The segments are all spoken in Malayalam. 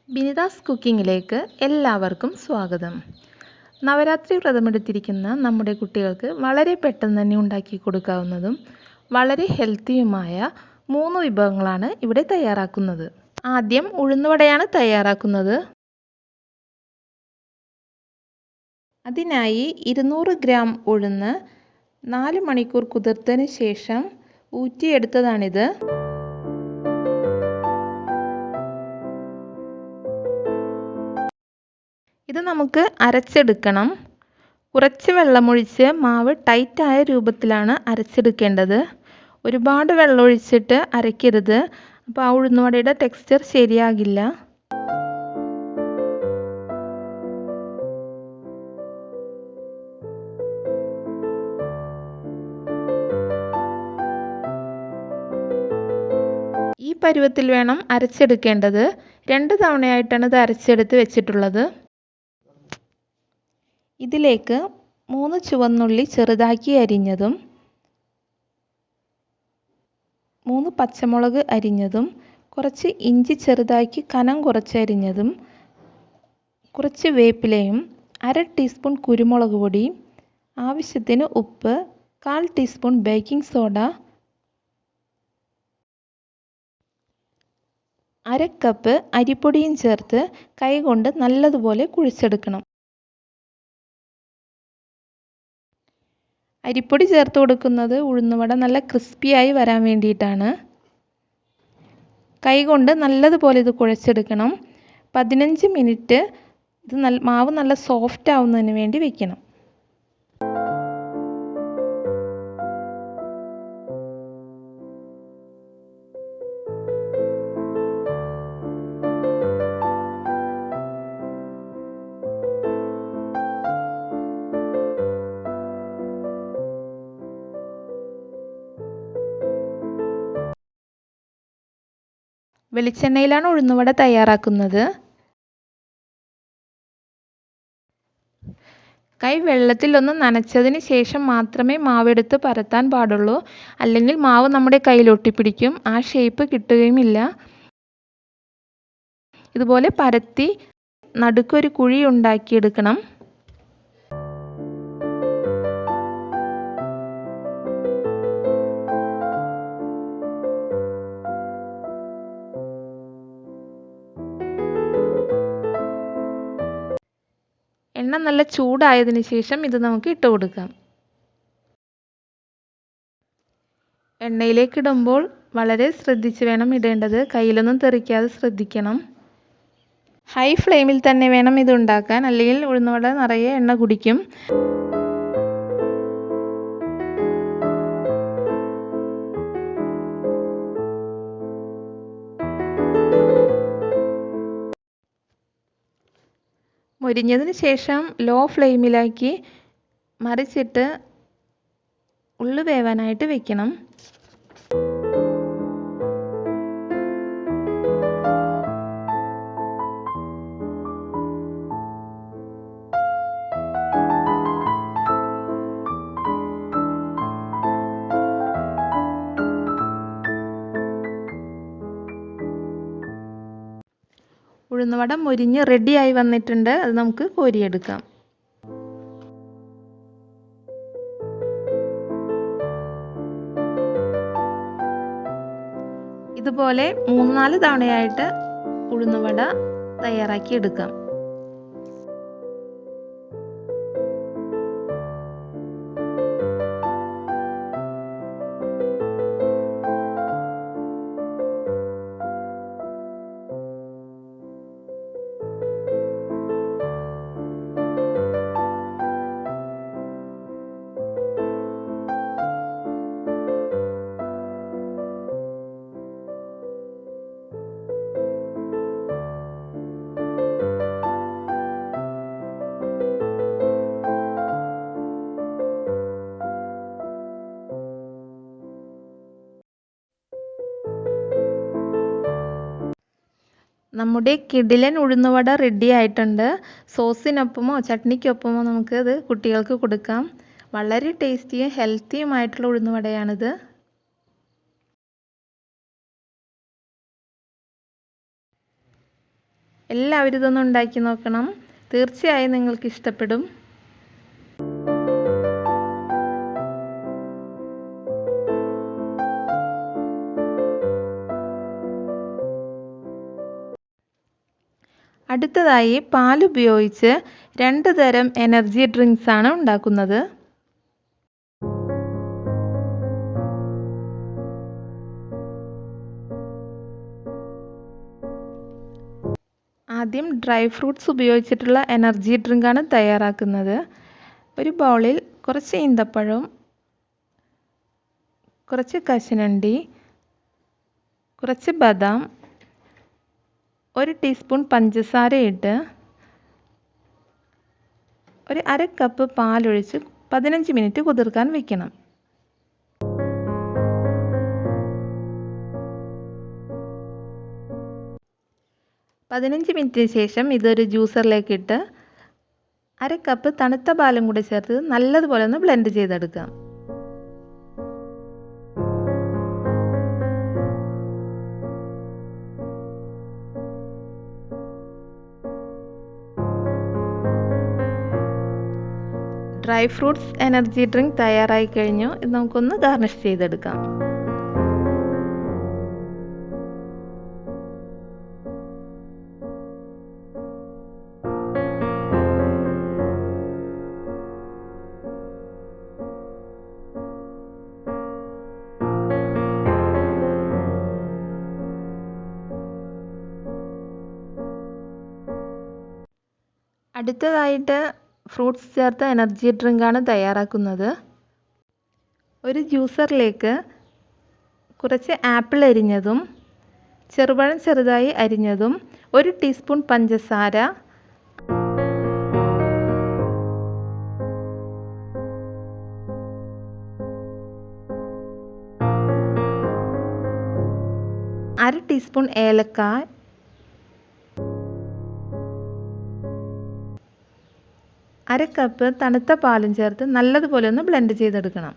ബിനിതാസ് കുക്കിങ്ങിലേക്ക് എല്ലാവർക്കും സ്വാഗതം. നവരാത്രി വ്രതമെടുത്തിരിക്കുന്ന നമ്മുടെ കുട്ടികൾക്ക് വളരെ പെട്ടെന്ന് തന്നെ ഉണ്ടാക്കി കൊടുക്കാവുന്നതും വളരെ ഹെൽത്തിയുമായ 3 വിഭവങ്ങളാണ് ഇവിടെ തയ്യാറാക്കുന്നത്. ആദ്യം ഉഴുന്നുവടയാണ് തയ്യാറാക്കുന്നത്. അതിനായി 200 ഗ്രാം ഉഴുന്ന് 4 മണിക്കൂർ കുതിർത്തതിന് ശേഷം ഊറ്റിയെടുത്തതാണിത്. ഇത് നമുക്ക് അരച്ചെടുക്കണം. കുറച്ച് വെള്ളമൊഴിച്ച് മാവ് ടൈറ്റായ രൂപത്തിലാണ് അരച്ചെടുക്കേണ്ടത്. ഒരുപാട് വെള്ളമൊഴിച്ചിട്ട് അരയ്ക്കരുത്, അപ്പോൾ ആ ഉഴുന്നുവടയുടെ ടെക്സ്ചർ ശരിയാകില്ല. ഈ പരുവത്തിൽ വേണം അരച്ചെടുക്കേണ്ടത്. 2 തവണയായിട്ടാണ് ഇത് അരച്ചെടുത്ത് വെച്ചിട്ടുള്ളത്. ഇതിലേക്ക് 3 ചുവന്നുള്ളി ചെറുതാക്കി അരിഞ്ഞതും 3 പച്ചമുളക് അരിഞ്ഞതും കുറച്ച് ഇഞ്ചി ചെറുതാക്കി കനം കുറച്ച് അരിഞ്ഞതും കുറച്ച് വേപ്പിലയും 1/2 ടീസ്പൂൺ കുരുമുളക് പൊടി, ആവശ്യത്തിന് ഉപ്പ്, 1/4 ടീസ്പൂൺ ബേക്കിംഗ് സോഡ, 1/2 കപ്പ് അരിപ്പൊടിയും ചേർത്ത് കൈകൊണ്ട് നല്ലതുപോലെ കുഴച്ചെടുക്കണം. അരിപ്പൊടി ചേർത്ത് കൊടുക്കുന്നത് ഉഴുന്നുവട നല്ല ക്രിസ്പിയായി വരാൻ വേണ്ടിയിട്ടാണ്. കൈകൊണ്ട് നല്ലതുപോലെ ഇത് കുഴച്ചെടുക്കണം. 15 മിനിറ്റ് ഇത് മാവ് നല്ല സോഫ്റ്റ് ആവുന്നതിന് വേണ്ടി വെക്കണം. വെളിച്ചെണ്ണയിലാണ് ഉഴുന്നുവട തയ്യാറാക്കുന്നത്. കൈ വെള്ളത്തിലൊന്ന് നനച്ചതിന് ശേഷം മാത്രമേ മാവെടുത്ത് പരത്താൻ പാടുള്ളൂ. അല്ലെങ്കിൽ മാവ് നമ്മുടെ കയ്യിൽ ഒട്ടിപ്പിടിക്കും, ആ ഷേപ്പ് കിട്ടുകയുമില്ല. ഇതുപോലെ പരത്തി നടുക്കൊരു കുഴി ഉണ്ടാക്കിയെടുക്കണം. എണ്ണ നല്ല ചൂടായതിന് ശേഷം ഇത് നമുക്ക് ഇട്ട് കൊടുക്കാം. എണ്ണയിലേക്ക് ഇടുമ്പോൾ വളരെ ശ്രദ്ധിച്ച് വേണം ഇടേണ്ടത്. കയ്യിലൊന്നും തെറിക്കാതെ ശ്രദ്ധിക്കണം. ഹൈ ഫ്ലെയിമിൽ തന്നെ വേണം ഇത് ഉണ്ടാക്കാൻ, അല്ലെങ്കിൽ ഉഴുന്നുവട നിറയെ എണ്ണ കുടിക്കും. മൊരിഞ്ഞതിന് ശേഷം ലോ ഫ്ലെയിമിലാക്കി മറിച്ചിട്ട് ഉള്ളു വേവാനായിട്ട് വെക്കണം. ഉഴുന്നുവട മൊരിഞ്ഞ് റെഡിയായി വന്നിട്ടുണ്ട്. അത് നമുക്ക് കോരിയെടുക്കാം. ഇതുപോലെ 3-4 തവണയായിട്ട് ഉഴുന്നുവട തയ്യാറാക്കി എടുക്കാം. നമ്മുടെ കിടിലൻ ഉഴുന്നുവട റെഡി ആയിട്ടുണ്ട്. സോസിനൊപ്പമോ ചട്നിക്കൊപ്പമോ നമുക്ക് ഇത് കുട്ടികൾക്ക് കൊടുക്കാം. വളരെ ടേസ്റ്റിയും ഹെൽത്തിയുമായിട്ടുള്ള ഉഴുന്നുവടയാണിത്. എല്ലാവരും ഇതൊന്ന് ഉണ്ടാക്കി നോക്കണം. തീർച്ചയായും നിങ്ങൾക്ക് ഇഷ്ടപ്പെടും. അടുത്തതായി പാൽ ഉപയോഗിച്ച് 2 തരം എനർജി ഡ്രിങ്ക്സ് ആണ് ഉണ്ടാക്കുന്നത്. ആദ്യം ഡ്രൈ ഫ്രൂട്ട്സ് ഉപയോഗിച്ചിട്ടുള്ള എനർജി ഡ്രിങ്ക് ആണ് തയ്യാറാക്കുന്നത്. ഒരു ബൗളിൽ കുറച്ച് ഈന്തപ്പഴം, കുറച്ച് കശുവണ്ടി, കുറച്ച് ബദാം, 1 ടീസ്പൂൺ പഞ്ചസാര ഇട്ട് ഒരു 1/2 കപ്പ് പാലൊഴിച്ച് 15 മിനിറ്റ് കുതിർക്കാൻ വെക്കണം. പതിനഞ്ച് മിനിറ്റിന് ശേഷം ഇതൊരു ജ്യൂസറിലേക്ക് ഇട്ട് 1/2 കപ്പ് തണുത്ത പാലും കൂടി ചേർത്ത് നല്ലതുപോലെ ഒന്ന് ബ്ലെൻഡ് ചെയ്തെടുക്കാം. ഡ്രൈ ഫ്രൂട്ട്സ് എനർജി ഡ്രിങ്ക് തയ്യാറായി കഴിഞ്ഞു. ഇത് നമുക്കൊന്ന് ഗാർണിഷ് ചെയ്തെടുക്കാം. അടുത്തതായിട്ട് ഫ്രൂട്ട്സ് ചേർത്ത എനർജി ഡ്രിങ്ക് ആണ് തയ്യാറാക്കുന്നത്. ഒരു ജ്യൂസറിലേക്ക് കുറച്ച് ആപ്പിൾ അരിഞ്ഞതും, ചെറുപഴം ചെറുതായി അരിഞ്ഞതും, 1 ടീസ്പൂൺ പഞ്ചസാര, അര ടീസ്പൂൺ ഏലക്കായ്, 1/2 കപ്പ് തണുത്ത പാലും ചേർത്ത് നല്ലതുപോലെ ഒന്ന് ബ്ലെൻഡ് ചെയ്തെടുക്കണം.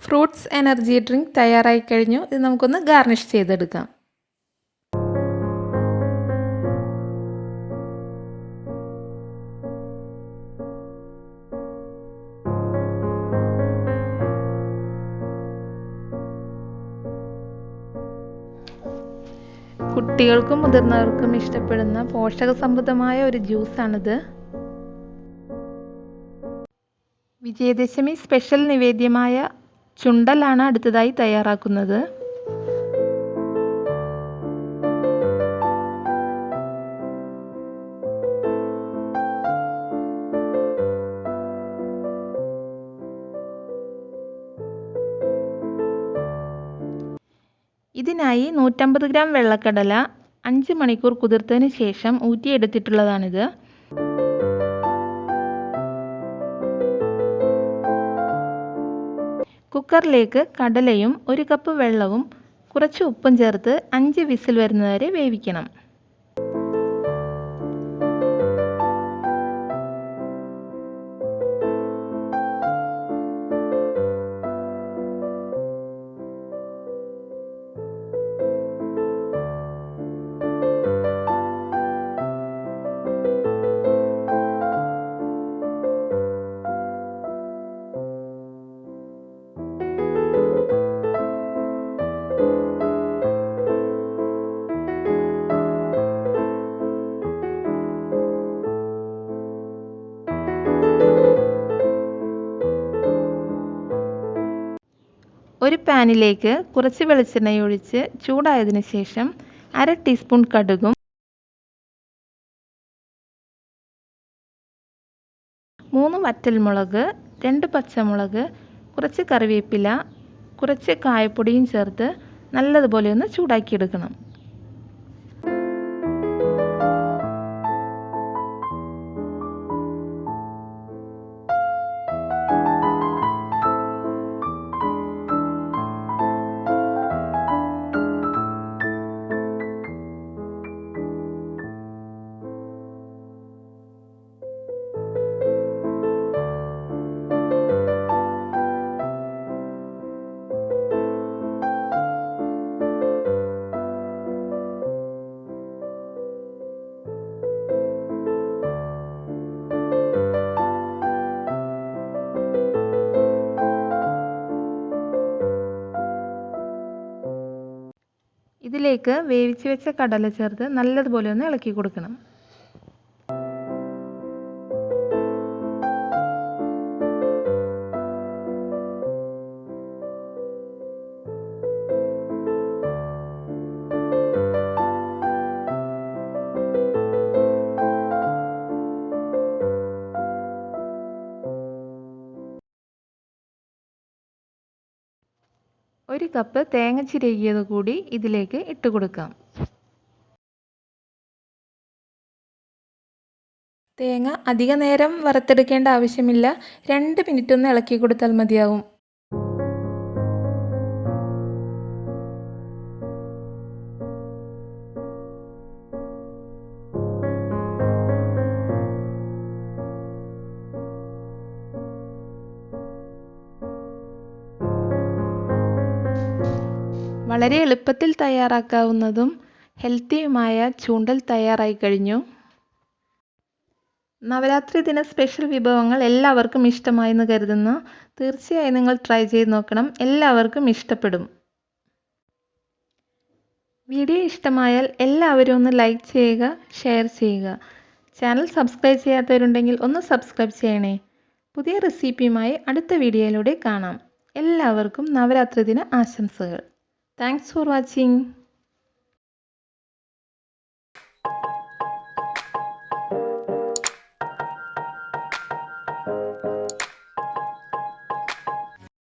ഫ്രൂട്ട്സ് എനർജി ഡ്രിങ്ക് തയ്യാറായി കഴിഞ്ഞു. ഇത് നമുക്കൊന്ന് ഗാർണിഷ് ചെയ്തെടുക്കാം. കുട്ടികൾക്കും മുതിർന്നവർക്കും ഇഷ്ടപ്പെടുന്ന പോഷകസമൃദ്ധമായ ഒരു ജ്യൂസാണിത്. വിജയദശമി സ്പെഷ്യൽ നിവേദ്യമായ ചുണ്ടലാണ് അടുത്തതായി തയ്യാറാക്കുന്നത്. ഇതിനായി 150 ഗ്രാം വെള്ളക്കടല 5 മണിക്കൂർ കുതിർത്തതിന് ശേഷം ഊറ്റിയെടുത്തിട്ടുള്ളതാണിത്. കുക്കറിലേക്ക് കടലയും 1 കപ്പ് വെള്ളവും കുറച്ച് ഉപ്പും ചേർത്ത് 5 വിസിൽ വരുന്നവരെ വേവിക്കണം. ഒരു പാനിലേക്ക് കുറച്ച് വെളിച്ചെണ്ണ ഒഴിച്ച് ചൂടായതിനു ശേഷം 1/2 ടീസ്പൂൺ കടുകും 3 വറ്റൽമുളക്, 2 പച്ചമുളക്, കുറച്ച് കറിവേപ്പില, കുറച്ച് കായപ്പൊടിയും ചേർത്ത് നല്ലതുപോലെ ഒന്ന് ചൂടാക്കിയെടുക്കണം. ഇതിലേക്ക് വേവിച്ച് വെച്ച കടല ചേർത്ത് നല്ലതുപോലെ ഒന്ന് ഇളക്കി കൊടുക്കണം. ഒരു കപ്പ് തേങ്ങ ചിരകിയത് കൂടി ഇതിലേക്ക് ഇട്ട് കൊടുക്കാം. തേങ്ങ അധിക നേരം വറുത്തെടുക്കേണ്ട ആവശ്യമില്ല. 2 മിനിറ്റ് ഒന്ന് ഇളക്കി കൊടുത്താൽ മതിയാവും. വളരെ എളുപ്പത്തിൽ തയ്യാറാക്കാവുന്നതും ഹെൽത്തിയുമായ ചൂണ്ടൽ തയ്യാറായി കഴിഞ്ഞു. നവരാത്രി ദിന സ്പെഷ്യൽ വിഭവങ്ങൾ എല്ലാവർക്കും ഇഷ്ടമായെന്ന് കരുതുന്നു. തീർച്ചയായും നിങ്ങൾ ട്രൈ ചെയ്ത് നോക്കണം. എല്ലാവർക്കും ഇഷ്ടപ്പെടും. വീഡിയോ ഇഷ്ടമായാൽ എല്ലാവരും ഒന്ന് ലൈക്ക് ചെയ്യുക, ഷെയർ ചെയ്യുക. ചാനൽ സബ്സ്ക്രൈബ് ചെയ്യാത്തവരുണ്ടെങ്കിൽ ഒന്ന് സബ്സ്ക്രൈബ് ചെയ്യണേ. പുതിയ റെസിപ്പിയുമായി അടുത്ത വീഡിയോയിലൂടെ കാണാം. എല്ലാവർക്കും നവരാത്രി ദിന ആശംസകൾ. Thanks for watching.